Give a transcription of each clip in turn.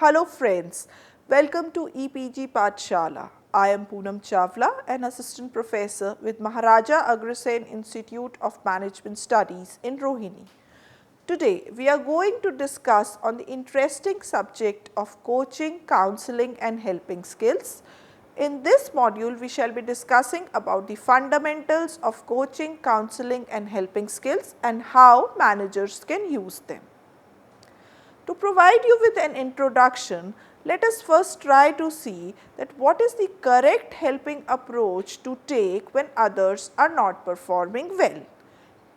Hello friends, welcome to EPG Pathshala. I am Poonam Chawla, an assistant professor with Maharaja Agrasen Institute of Management Studies in Rohini. Today we are going to discuss on the interesting subject of coaching, counseling and helping skills. In this module we shall be discussing about the fundamentals of coaching, counseling and helping skills and how managers can use them. To provide you with an introduction, let us first try to see that what is the correct helping approach to take when others are not performing well.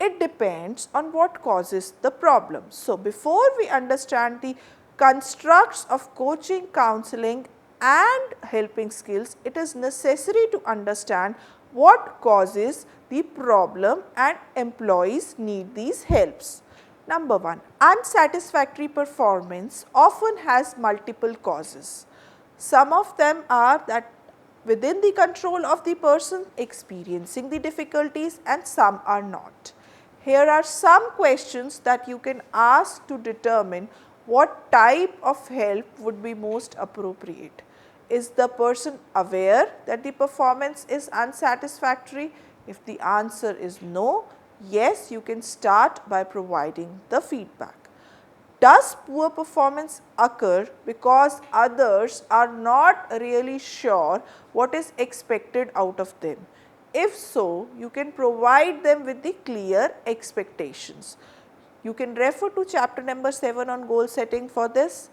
It depends on what causes the problem. So, before we understand the constructs of coaching, counseling and helping skills, it is necessary to understand what causes the problem and employees need these helps. Number 1, unsatisfactory performance often has multiple causes. Some of them are that within the control of the person experiencing the difficulties and some are not. Here are some questions that you can ask to determine what type of help would be most appropriate. Is the person aware that the performance is unsatisfactory? If the answer is no, yes, you can start by providing the feedback. Does poor performance occur because others are not really sure what is expected out of them? If so, you can provide them with the clear expectations. You can refer to chapter number 7 on goal setting for this.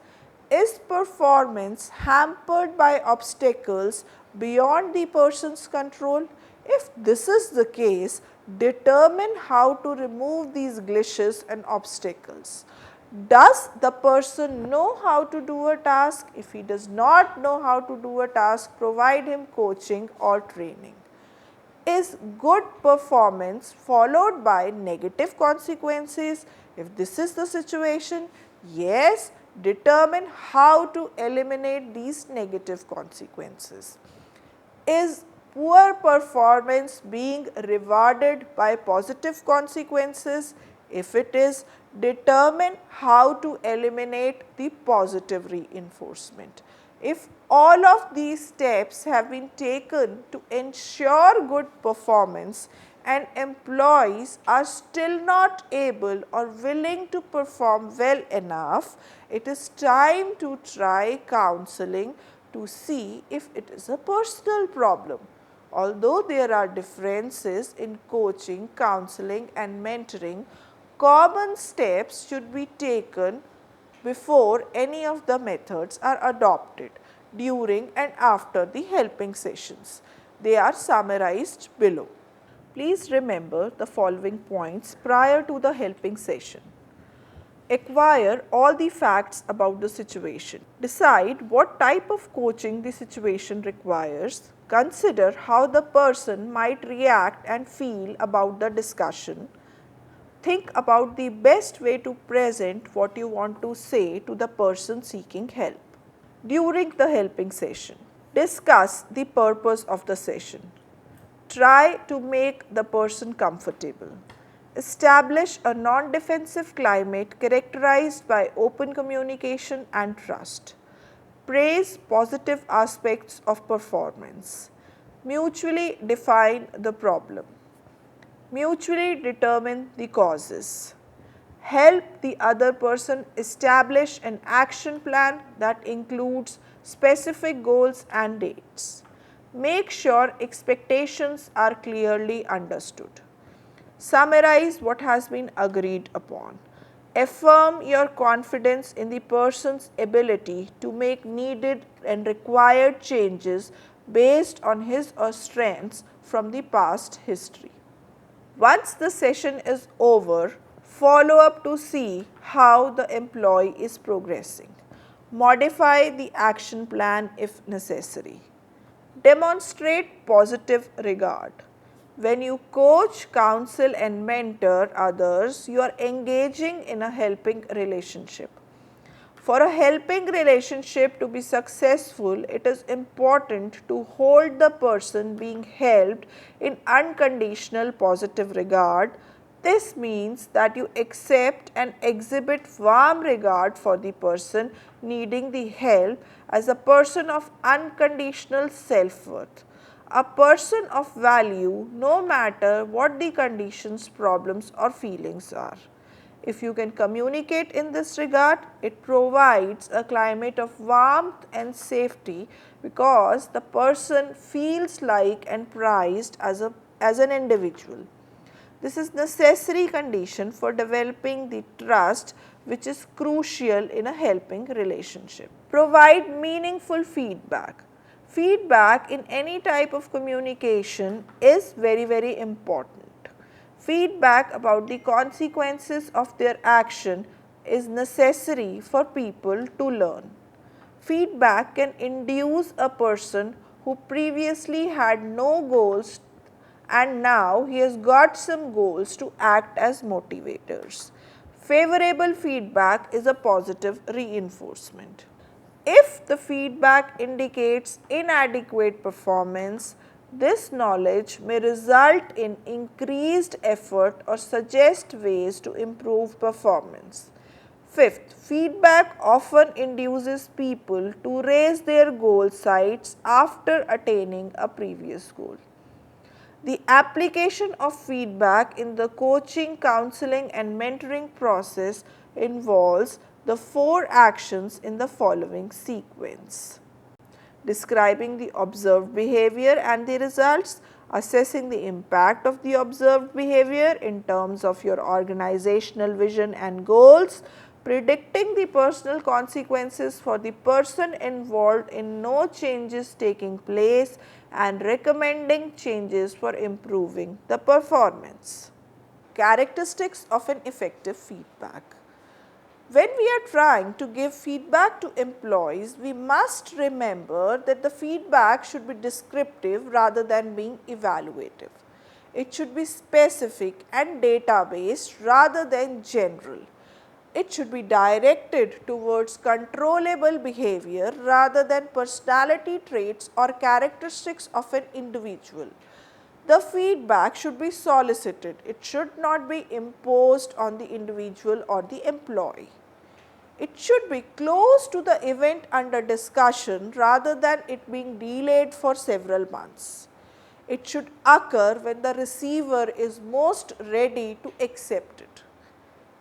Is performance hampered by obstacles beyond the person's control? If this is the case, determine how to remove these glitches and obstacles. Does the person know how to do a task? If he does not know how to do a task, provide him coaching or training. Is good performance followed by negative consequences? If this is the situation, yes, determine how to eliminate these negative consequences. Is poor performance being rewarded by positive consequences? If it is, determine how to eliminate the positive reinforcement. If all of these steps have been taken to ensure good performance and employees are still not able or willing to perform well enough, it is time to try counseling to see if it is a personal problem. Although there are differences in coaching, counseling and mentoring, common steps should be taken before any of the methods are adopted during and after the helping sessions. They are summarized below. Please remember the following points prior to the helping session. Acquire all the facts about the situation. Decide what type of coaching the situation requires. Consider how the person might react and feel about the discussion. Think about the best way to present what you want to say to the person seeking help. During the helping session, discuss the purpose of the session. Try to make the person comfortable. Establish a non-defensive climate characterized by open communication and trust. Praise positive aspects of performance. Mutually define the problem. Mutually determine the causes. Help the other person establish an action plan that includes specific goals and dates. Make sure expectations are clearly understood. Summarize what has been agreed upon. Affirm your confidence in the person's ability to make needed and required changes based on his or strengths from the past history. Once the session is over, follow up to see how the employee is progressing. Modify the action plan if necessary. Demonstrate positive regard. When you coach, counsel and mentor others, you are engaging in a helping relationship. For a helping relationship to be successful, it is important to hold the person being helped in unconditional positive regard, This means that you accept and exhibit warm regard for the person needing the help as a person of unconditional self-worth, a person of value no matter what the conditions, problems or feelings are. If you can communicate in this regard, it provides a climate of warmth and safety because the person feels like and prized as an individual. This is necessary condition for developing the trust which is crucial in a helping relationship. Provide meaningful feedback. Feedback in any type of communication is very important. Feedback about the consequences of their action is necessary for people to learn. Feedback can induce a person who previously had no goals and now he has got some goals to act as motivators. Favorable feedback is a positive reinforcement. If the feedback indicates inadequate performance, this knowledge may result in increased effort or suggest ways to improve performance. Fifth, feedback often induces people to raise their goal sights after attaining a previous goal. The application of feedback in the coaching, counseling and mentoring process involves the 4 actions in the following sequence: describing the observed behavior and the results, assessing the impact of the observed behavior in terms of your organizational vision and goals, predicting the personal consequences for the person involved in no changes taking place, and recommending changes for improving the performance. Characteristics of an effective feedback. When we are trying to give feedback to employees, we must remember that the feedback should be descriptive rather than being evaluative. It should be specific and data based rather than general. It should be directed towards controllable behavior rather than personality traits or characteristics of an individual. The feedback should be solicited. It should not be imposed on the individual or the employee. It should be close to the event under discussion rather than it being delayed for several months. It should occur when the receiver is most ready to accept it.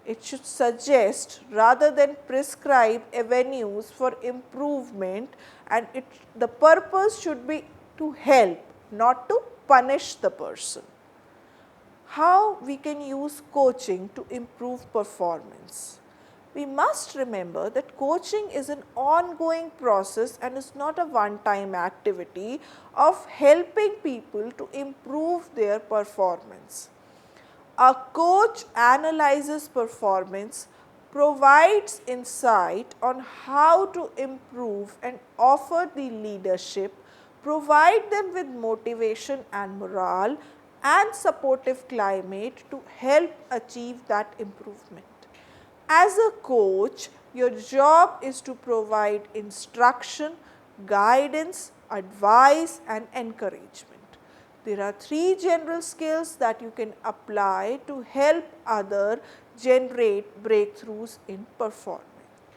It should suggest rather than prescribe avenues for improvement, and the purpose should be to help, not to punish the person. How we can use coaching to improve performance? We must remember that coaching is an ongoing process and is not a one-time activity of helping people to improve their performance. A coach analyzes performance, provides insight on how to improve and offer the leadership, provide them with motivation and morale and supportive climate to help achieve that improvement. As a coach, your job is to provide instruction, guidance, advice and encouragement. There are 3 general skills that you can apply to help others generate breakthroughs in performance.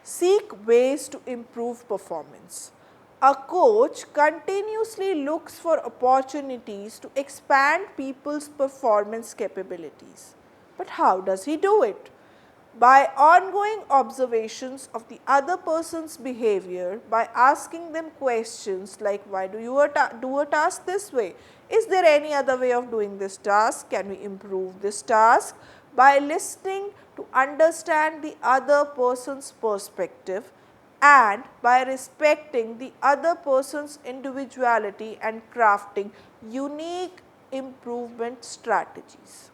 Seek ways to improve performance. A coach continuously looks for opportunities to expand people's performance capabilities. But how does he do it? By ongoing observations of the other person's behavior, by asking them questions like, why do you do a task this way? Is there any other way of doing this task? Can we improve this task? By listening to understand the other person's perspective and by respecting the other person's individuality and crafting unique improvement strategies.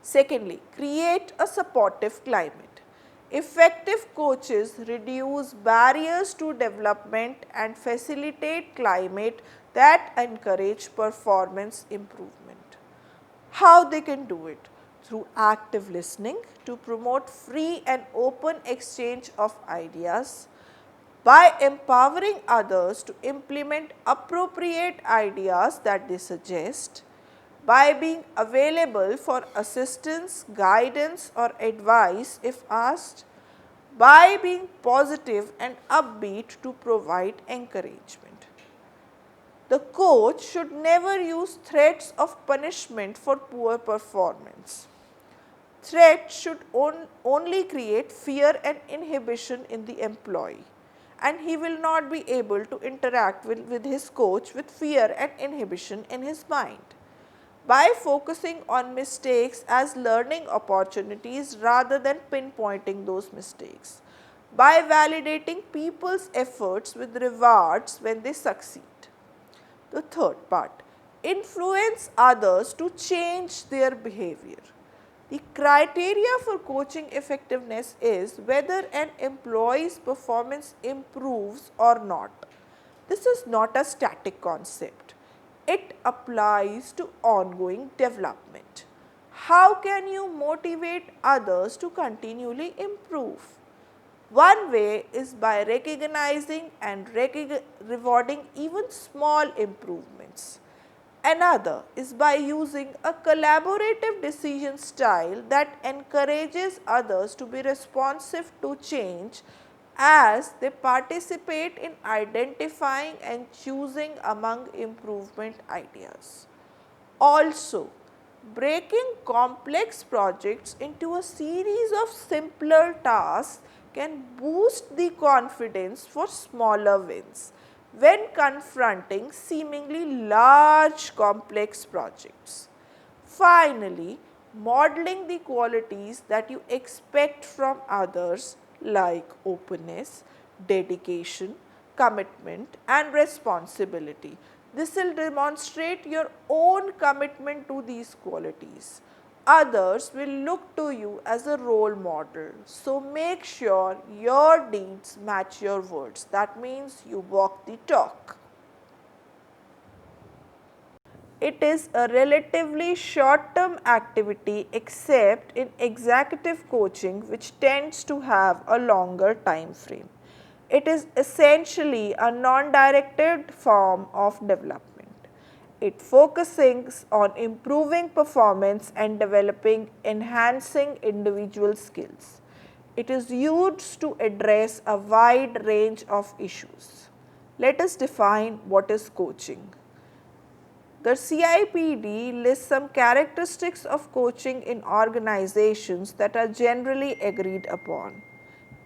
Secondly, create a supportive climate. Effective coaches reduce barriers to development and facilitate climate that encourage performance improvement. How they can do it? Through active listening to promote free and open exchange of ideas, by empowering others to implement appropriate ideas that they suggest, by being available for assistance, guidance or advice if asked, by being positive and upbeat to provide encouragement. The coach should never use threats of punishment for poor performance. Threats should only create fear and inhibition in the employee, and he will not be able to interact with his coach with fear and inhibition in his mind. By focusing on mistakes as learning opportunities rather than pinpointing those mistakes, by validating people's efforts with rewards when they succeed. The third part, influence others to change their behavior. The criteria for coaching effectiveness is whether an employee's performance improves or not. This is not a static concept. It applies to ongoing development. How can you motivate others to continually improve? One way is by recognizing and rewarding even small improvements. Another is by using a collaborative decision style that encourages others to be responsive to change as they participate in identifying and choosing among improvement ideas. Also, breaking complex projects into a series of simpler tasks can boost the confidence for smaller wins when confronting seemingly large complex projects. Finally, modeling the qualities that you expect from others like openness, dedication, commitment and responsibility. This will demonstrate your own commitment to these qualities. Others will look to you as a role model. So make sure your deeds match your words. That means you walk the talk. It is a relatively short-term activity except in executive coaching, which tends to have a longer time frame. It is essentially a non-directed form of development. It focuses on improving performance and developing enhancing individual skills. It is used to address a wide range of issues. Let us define what is coaching. The CIPD lists some characteristics of coaching in organizations that are generally agreed upon.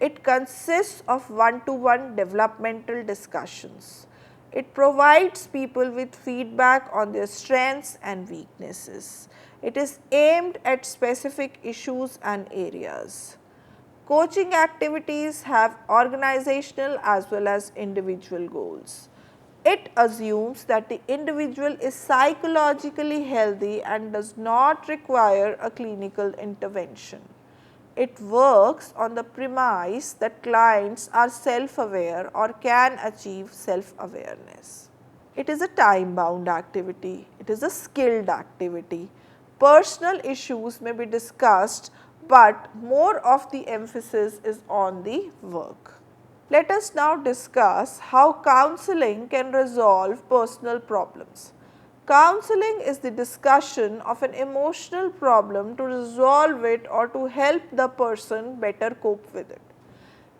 It consists of one-to-one developmental discussions. It provides people with feedback on their strengths and weaknesses. It is aimed at specific issues and areas. Coaching activities have organizational as well as individual goals. It assumes that the individual is psychologically healthy and does not require a clinical intervention. It works on the premise that clients are self-aware or can achieve self-awareness. It is a time-bound activity. It is a skilled activity. Personal issues may be discussed, but more of the emphasis is on the work. Let us now discuss how counseling can resolve personal problems. Counseling is the discussion of an emotional problem to resolve it or to help the person better cope with it.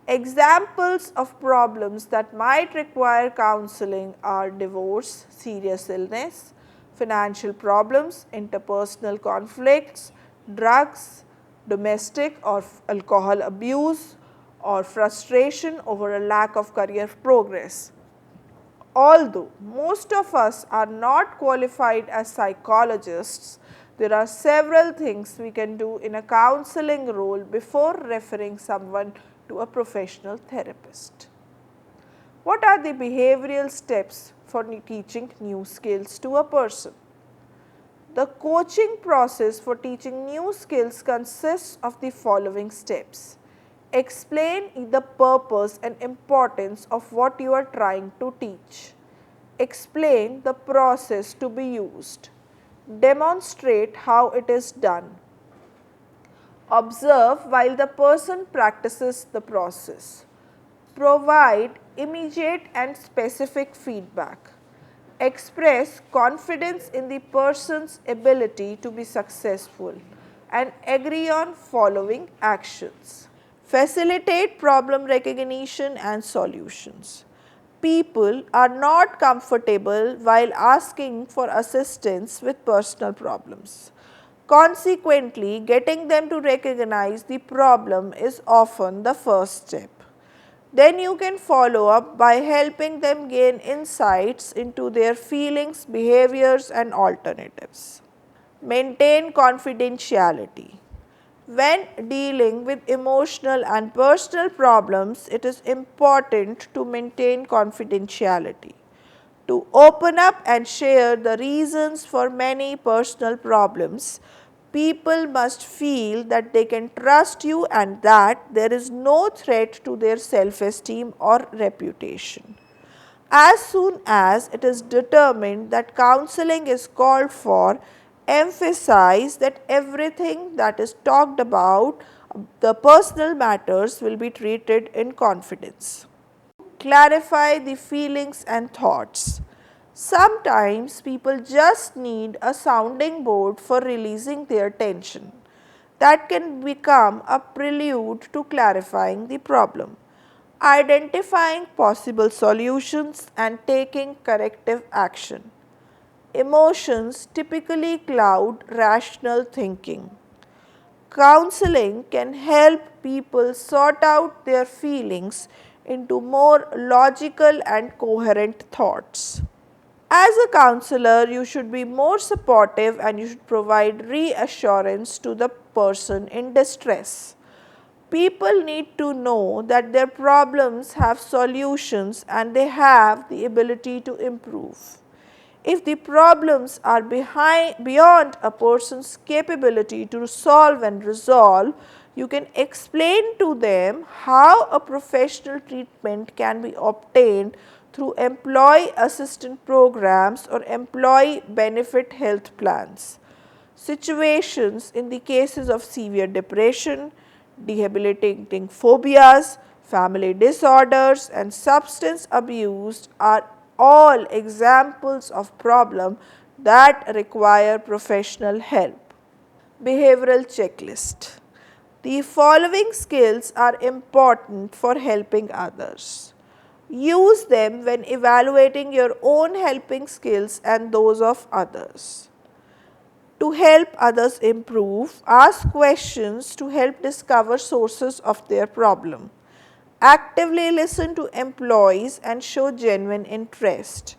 Examples of problems that might require counseling are divorce, serious illness, financial problems, interpersonal conflicts, drugs, domestic or alcohol abuse, or frustration over a lack of career progress. Although most of us are not qualified as psychologists, there are several things we can do in a counseling role before referring someone to a professional therapist. What are the behavioral steps for teaching new skills to a person? The coaching process for teaching new skills consists of the following steps. Explain the purpose and importance of what you are trying to teach. Explain the process to be used. Demonstrate how it is done. Observe while the person practices the process. Provide immediate and specific feedback. express confidence in the person's ability to be successful, and agree on following actions. Facilitate problem recognition and solutions. People are not comfortable while asking for assistance with personal problems. Consequently, getting them to recognize the problem is often the first step. Then you can follow up by helping them gain insights into their feelings, behaviors, and alternatives. Maintain confidentiality. When dealing with emotional and personal problems, it is important to maintain confidentiality. To open up and share the reasons for many personal problems, people must feel that they can trust you and that there is no threat to their self-esteem or reputation. As soon as it is determined that counseling is called for, emphasize that everything that is talked about, the personal matters, will be treated in confidence. Clarify the feelings and thoughts. Sometimes people just need a sounding board for releasing their tension. That can become a prelude to clarifying the problem, identifying possible solutions, and taking corrective action. Emotions typically cloud rational thinking. Counseling can help people sort out their feelings into more logical and coherent thoughts. As a counselor, you should be more supportive and you should provide reassurance to the person in distress. People need to know that their problems have solutions and they have the ability to improve. If the problems are beyond a person's capability to solve and resolve, you can explain to them how a professional treatment can be obtained through employee assistance programs or employee benefit health plans. Situations in the cases of severe depression, debilitating phobias, family disorders, and substance abuse are all examples of problems that require professional help. Behavioral checklist. The following skills are important for helping others. Use them when evaluating your own helping skills and those of others. To help others improve, ask questions to help discover sources of their problem. Actively listen to employees and show genuine interest.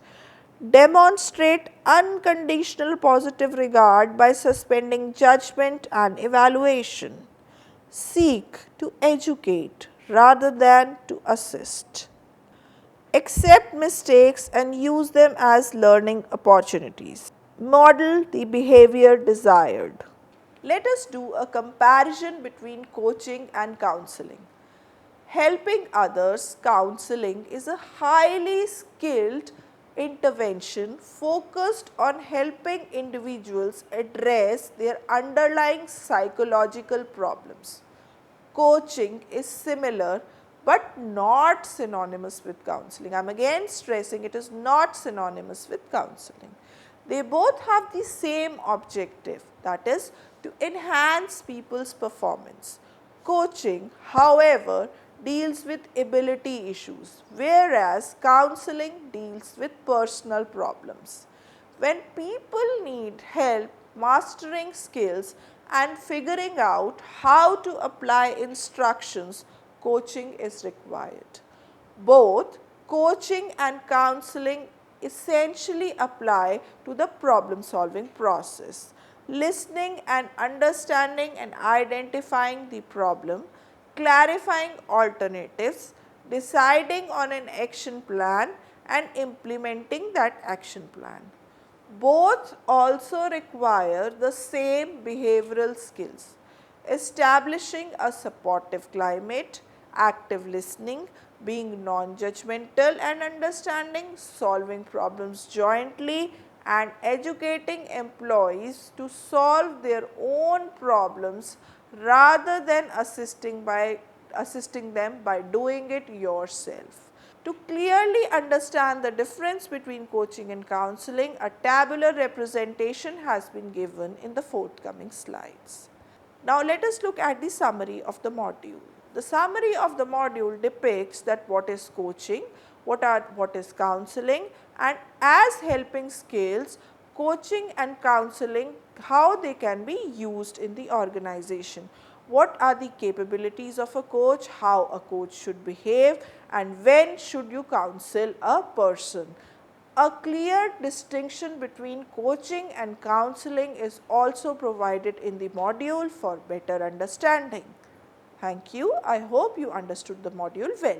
Demonstrate unconditional positive regard by suspending judgment and evaluation. Seek to educate rather than to assist. Accept mistakes and use them as learning opportunities. Model the behavior desired. Let us do a comparison between coaching and counseling. Helping others, counseling is a highly skilled intervention focused on helping individuals address their underlying psychological problems. Coaching is similar but not synonymous with counseling. I am again stressing it is not synonymous with counseling. They both have the same objective, that is to enhance people's performance. Coaching, however, deals with ability issues, whereas counseling deals with personal problems. When people need help mastering skills and figuring out how to apply instructions, coaching is required. Both coaching and counseling essentially apply to the problem solving process. Listening and understanding and identifying the problem, clarifying alternatives, deciding on an action plan, and implementing that action plan. Both also require the same behavioral skills: establishing a supportive climate, active listening, being non-judgmental and understanding, solving problems jointly, and educating employees to solve their own problems rather than assisting them by doing it yourself. To clearly understand the difference between coaching and counseling, a tabular representation has been given in the forthcoming slides. Now let us look at the summary of the module. The summary of the module depicts that what is coaching, what is counseling, and as helping skills, coaching and counseling, how they can be used in the organization. What are the capabilities of a coach, how a coach should behave, and when should you counsel a person. A clear distinction between coaching and counseling is also provided in the module for better understanding. Thank you. I hope you understood the module well.